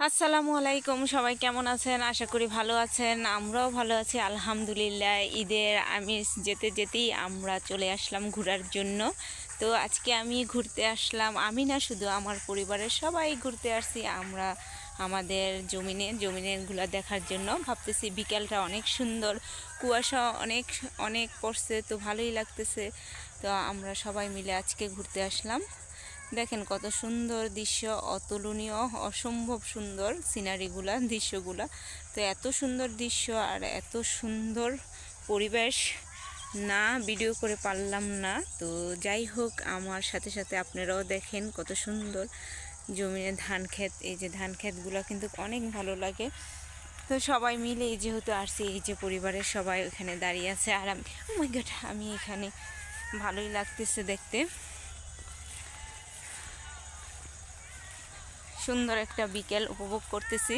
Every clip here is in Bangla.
আসসালামু আলাইকুম, সবাই কেমন আছেন? আশা করি ভালো আছেন। আমরাও ভালো আছি আলহামদুলিল্লাহ। ঈদের আমিষ যেতে যেতেই আমরা চলে আসলাম ঘোরার জন্য। তো আজকে আমি ঘুরতে আসলাম, আমি না শুধু আমার পরিবারের সবাই ঘুরতে আসছি আমরা আমাদের জমিনেরগুলো দেখার জন্য। ভাবতেছি বিকেলটা অনেক সুন্দর, কুয়াশা অনেক অনেক পড়ছে, তো ভালোই লাগতেছে। তো আমরা সবাই মিলে আজকে ঘুরতে আসলাম। দেখেন কত সুন্দর দৃশ্য, অতুলনীয়, অসম্ভব সুন্দর সিনারিগুলা, দৃশ্যগুলা। তো এত সুন্দর দৃশ্য আর এত সুন্দর পরিবেশ, না ভিডিও করে পারলাম না। তো যাই হোক, আমার সাথে সাথে আপনারাও দেখেন কত সুন্দর জমিনে ধান ক্ষেত। এই যে ধান ক্ষেতগুলো কিন্তু অনেক ভালো লাগে। তো সবাই মিলে যেহেতু আসছি, এই যে পরিবারের সবাই ওখানে দাঁড়িয়ে আছে আর আমি, ও মাই গড, আমি এখানে ভালোই লাগতেছে দেখতে। সুন্দর একটা বিকেল উপভোগ করতেছি।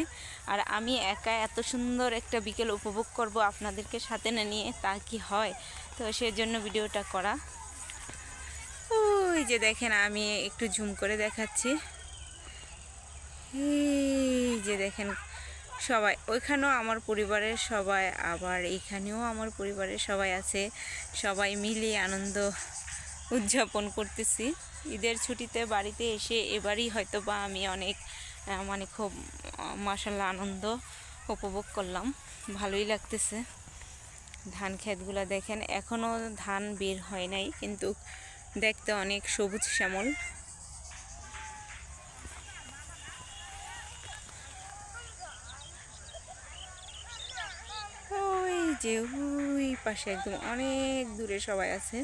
আর আমি একা এত সুন্দর একটা বিকেল উপভোগ করব আপনাদেরকে সাথে না নিয়ে, তা কি হয়? তো সেজন্য ভিডিওটা করা। ওই যে দেখেন, আমি একটু জুম করে দেখাচ্ছি। এই যে দেখেন সবাই, ওইখানেও আমার পরিবারের সবাই, আবার এইখানেও আমার পরিবারের সবাই আছে। সবাই মিলে আনন্দ উদযাপন করতেছি। ঈদের ছুটিতে বাড়িতে এসে এবারই হয়তো বা আমি অনেক মানে খুব মাশাআল্লাহ আনন্দ উপভোগ করলাম, ভালোই লাগতেছে। ধান ক্ষেতগুলো দেখেন, এখনও ধান বের হয় নাই, কিন্তু দেখতে অনেক সবুজ শ্যামল। ওই যে ওই পাশে একদম অনেক দূরে সবাই আছে।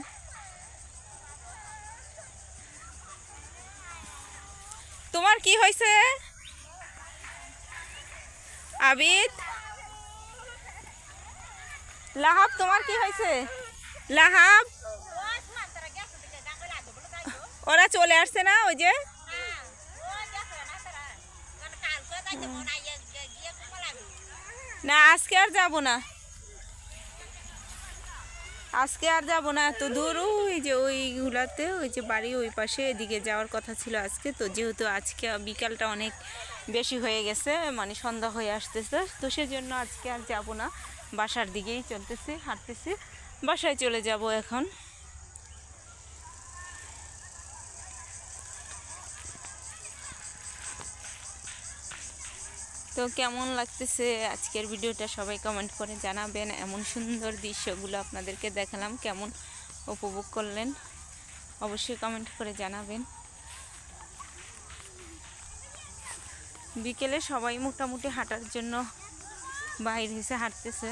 তোমার কি হয়েছে আবিদ? লাহাব, তোমার কি হয়েছে? লাহাব, ওরা চলে আসছে না? ওই যে না, আজকে আর যাব না, আজকে আর যাব না এত দূর। ওই যে ওইগুলাতে, ওই যে বাড়ি ওই পাশে, এদিকে যাওয়ার কথা ছিল আজকে। তো যেহেতু আজকে বিকালটা অনেক বেশি হয়ে গেছে, মানে সন্ধ্যা হয়ে আসতেছে, তো সেজন্য আজকে আর যাব না, বাসার দিকেই চলতেছি, হাঁটতেছি, বাসায় চলে যাব এখন। তো কেমন লাগতেছে আজকের ভিডিওটা সবাই কমেন্ট করে জানাবেন। এমন সুন্দর দৃশ্যগুলো আপনাদেরকে দেখালাম, কেমন উপভোগ করলেন অবশ্যই কমেন্ট করে জানাবেন। বিকেলে সবাই মোটামুটি হাঁটার জন্য বাইরে এসে হাঁটতেছে।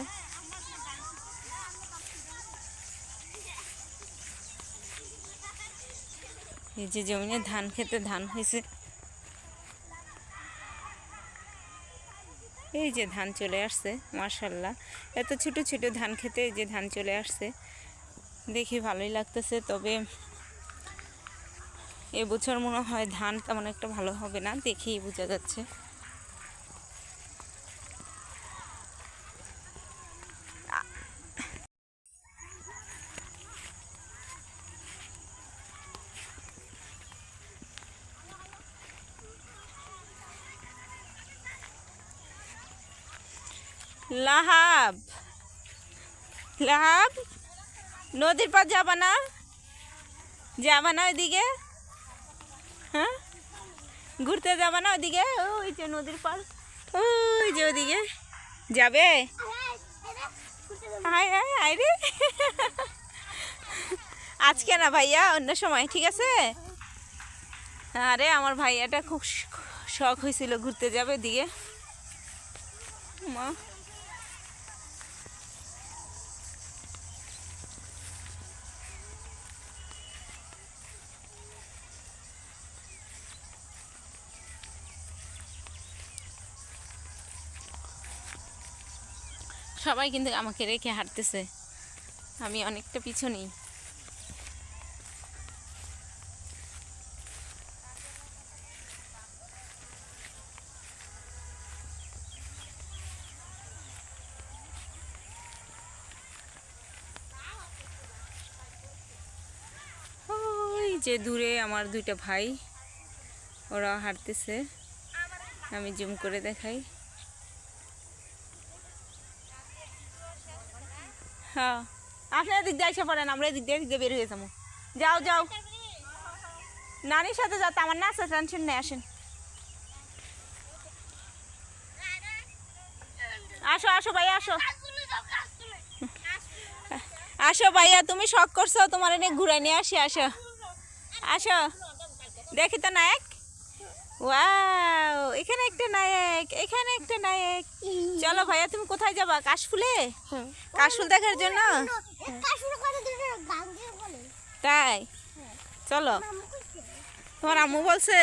এই যে জমিনে ধান খেতে ধান হয়েছে, এই যে ধান চলে আসছে মাশাআল্লাহ। এত ছোট ছোট ধান খেতে এই যে ধান চলে আসছে, দেখি ভালোই লাগতেছে। তবে এবছর মনে হয় ধান তেমন একটা ভালো হবে না, দেখেই বোঝা যাচ্ছে। লাহাব, লাহাব, নদীর পার যাবা না? যাবা না ওইদিকে? হ্যাঁ, ঘুরতে যাবা না ওইদিকে? ওই যে নদীর পার, ওই যে ওদিকে যাবে। হাই হাই হাই রে, আজকে না ভাইয়া, অন্য সময়, ঠিক আছে? আরে আমার ভাইয়াটা খুব শখ হয়েছিল ঘুরতে যাবে দিকে। মা, সবাই কিন্তু আমাকে রেখে হাঁটতেছে, আমি অনেকটা পিছনেই। ওই যে দূরে আমার দুইটা ভাই, ওরা হাঁটতেছে। আমি জুম করে দেখাই। হ্যাঁ, আপনি এদিক দিয়ে এসে পড়েন, আমরা এদিক দিয়ে বের হয়ে যাবো। যাও যাও, নানির সাথে যাতে আমার না আছে, টেনশন নেই, আসেন। আসো আসো ভাইয়া, আসো আসো ভাইয়া, তুমি শখ করছো, তোমার এনে ঘুরাই নিয়ে আসি। আসো আসো, দেখি তো নায়ক। ওয়াও, এখানে একটা নায়ক, এখানে একটা নায়ক। চলো ভাইয়া, তুমি কোথায় যাবা? কাশফুলে? কাশফুল দেখার জন্য? তাই চলো, তোমার আম্মু বলছে?